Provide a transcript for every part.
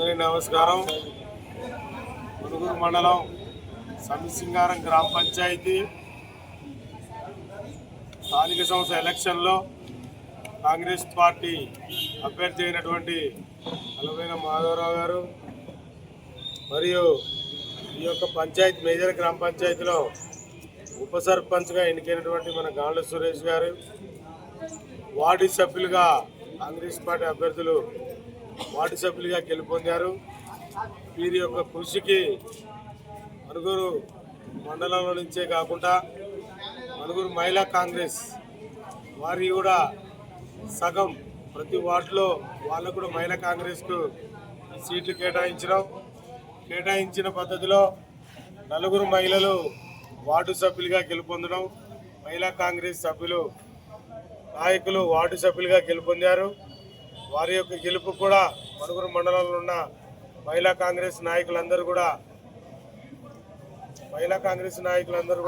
అందరికీ నమస్కారం. మునుగూరు మండలం సమిసింగారం గ్రామ పంచాయతీ స్థానిక సంస్థ ఎలక్షన్లో కాంగ్రెస్ పార్టీ అభ్యర్థి అయినటువంటి అలవేన మాధవరావు గారు మరియు ఈ యొక్క పంచాయతీ మేజర్ గ్రామ పంచాయతీలో ఉప సర్పంచ్గా ఎన్నికైనటువంటి మన గాండ్ల సురేష్ గారు, వార్డు సభ్యులుగా కాంగ్రెస్ పార్టీ అభ్యర్థులు వార్డు సభ్యులుగా గెలుపొందారు. వీరి యొక్క కృషికి మనుగూరు మండలంలో నుంచే కాకుండా మనుగూరు మహిళా కాంగ్రెస్ వారి కూడా సగం ప్రతి వార్డులో వాళ్ళకు కూడా మహిళా కాంగ్రెస్కు సీట్లు కేటాయించిన పద్ధతిలో 4 మహిళలు వార్డు సభ్యులుగా గెలుపొందడం, మహిళా కాంగ్రెస్ సభ్యులు నాయకులు వార్డు సభ్యులుగా గెలుపొందారు. వారి యొక్క గెలుపు కూడా మనుగూరు మండలంలో ఉన్న మహిళా కాంగ్రెస్ నాయకులందరూ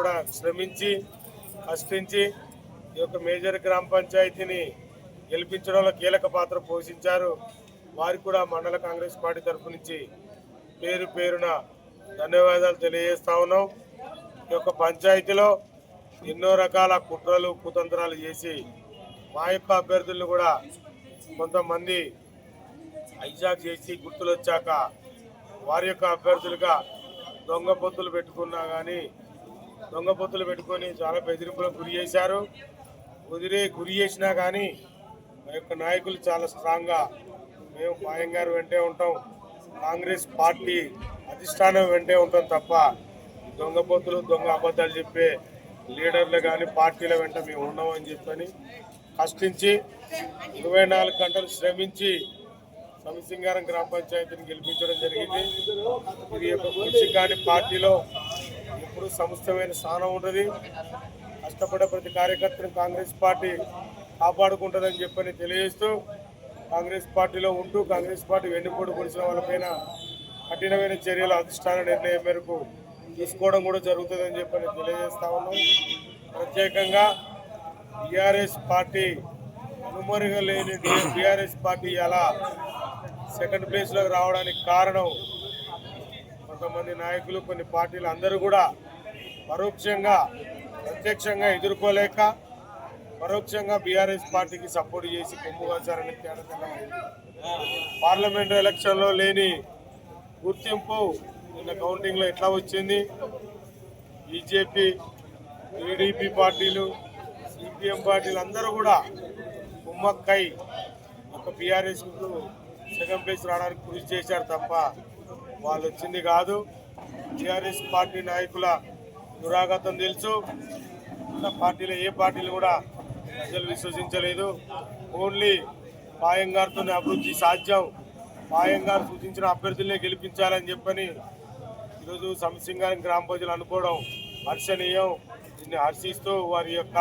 కూడా శ్రమించి కష్టించి ఈ యొక్క మేజర్ గ్రామ పంచాయతీని గెలిపించడంలో కీలక పాత్ర పోషించారు. వారికి కూడా మండల కాంగ్రెస్ పార్టీ తరఫు నుంచి పేరు పేరున ధన్యవాదాలు తెలియజేస్తా ఉన్నాం. ఈ యొక్క పంచాయతీలో ఎన్నో రకాల కుట్రలు కుతంత్రాలు చేసి మా యొక్క అభ్యర్థులను కూడా కొంతమంది హైజాక్ చేసి గుర్తులు వచ్చాక వారి యొక్క అభ్యర్థులుగా దొంగ పొత్తులు పెట్టుకొని చాలా బెదిరింపులకు గురి చేసినా కానీ మా యొక్క నాయకులు చాలా స్ట్రాంగ్గా మేము పాయం గారు వెంటే ఉంటాం, కాంగ్రెస్ పార్టీ అధిష్టానం వెంటే ఉంటాం తప్ప దొంగ పొత్తులు దొంగ అబద్ధాలు చెప్పే లీడర్లు కానీ పార్టీల వెంట మేము ఉన్నామని చెప్పని కష్టించి 24 గంటలు శ్రమించి సమిసింగారం గ్రామ పంచాయతీని గెలిపించడం జరిగింది. ఇది యొక్క కృషి కానీ పార్టీలో ఎప్పుడు సముచితమైన స్థానం ఉంటుంది. కష్టపడే ప్రతి కార్యకర్తను కాంగ్రెస్ పార్టీ కాపాడుకుంటుందని చెప్పని తెలియజేస్తూ కాంగ్రెస్ పార్టీలో ఉంటూ కాంగ్రెస్ పార్టీ వెన్నుపోటు పొడిచిన వాళ్ళపైన కఠినమైన చర్యలు అధిష్టాన నిర్ణయం మేరకు తీసుకోవడం కూడా జరుగుతుందని చెప్పని తెలియజేస్తా ఉన్నాం. ప్రత్యేకంగా బీఆర్ఎస్ పార్టీ అనుమరుగా లేని బీఆర్ఎస్ పార్టీ అలా సెకండ్ ప్లేస్లోకి రావడానికి కారణం కొంతమంది నాయకులు, కొన్ని పార్టీలు అందరూ కూడా పరోక్షంగా ప్రత్యక్షంగా ఎదుర్కోలేక పరోక్షంగా బీఆర్ఎస్ పార్టీకి సపోర్ట్ చేసి కొమ్ముగాచారని పార్లమెంటు ఎలక్షన్లో లేని గుర్తింపు నిన్న కౌంటింగ్లో ఎట్లా వచ్చింది? బీజేపీ, టీడీపీ పార్టీలు, సిపిఎం పార్టీలు అందరూ కూడా కుమ్మక్కై ఒక బీఆర్ఎస్కు సెకండ్ ప్లేస్ రావడానికి కృషి చేశారు తప్ప వాళ్ళు వచ్చింది కాదు. బీఆర్ఎస్ పార్టీ నాయకుల దురాగతం తెలుసు. పార్టీలో ఏ పార్టీలు కూడా ప్రజలు విశ్వసించలేదు. ఓన్లీ పాయం గారితోనే అభివృద్ధి సాధ్యం, పాయం గారు సూచించిన అభ్యర్థులనే గెలిపించాలని చెప్పని ఈరోజు సమిసింగారం గ్రామ ప్రజలు అనుకోవడం హర్షణీయం. దీన్ని హర్షిస్తూ వారి యొక్క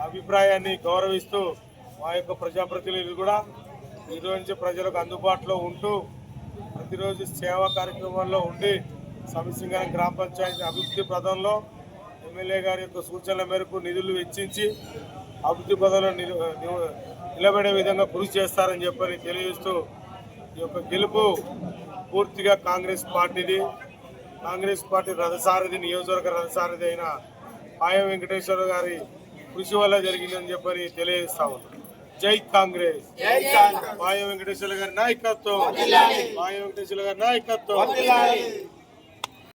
అభిప్రాయాన్ని గౌరవిస్తూ మా యొక్క ప్రజాప్రతినిధులు కూడా ఈరోజు నుంచి ప్రజలకు అందుబాటులో ఉంటూ ప్రతిరోజు సేవా కార్యక్రమాల్లో ఉండి సమిసింగారం గ్రామ పంచాయతీ అభివృద్ధి పదంలో ఎమ్మెల్యే గారి యొక్క సూచనల మేరకు నిధులు వెచ్చించి అభివృద్ధి పదంలో నిలబడే విధంగా కృషి చేస్తారని చెప్పని తెలియజేస్తూ ఈ యొక్క గెలుపు పూర్తిగా కాంగ్రెస్ పార్టీది. కాంగ్రెస్ పార్టీ రథసారథి, నియోజకవర్గ రథసారథి అయిన పాయం వెంకటేశ్వర గారి కృషి వల్ల జరిగిందని చెప్పని తెలియజేస్తా ఉన్నాం. జై కాంగ్రెస్, పాయం వెంకటేశ్వర గారి నాయకత్వం, పాయం వెంకటేశ్వర గారి నాయకత్వం.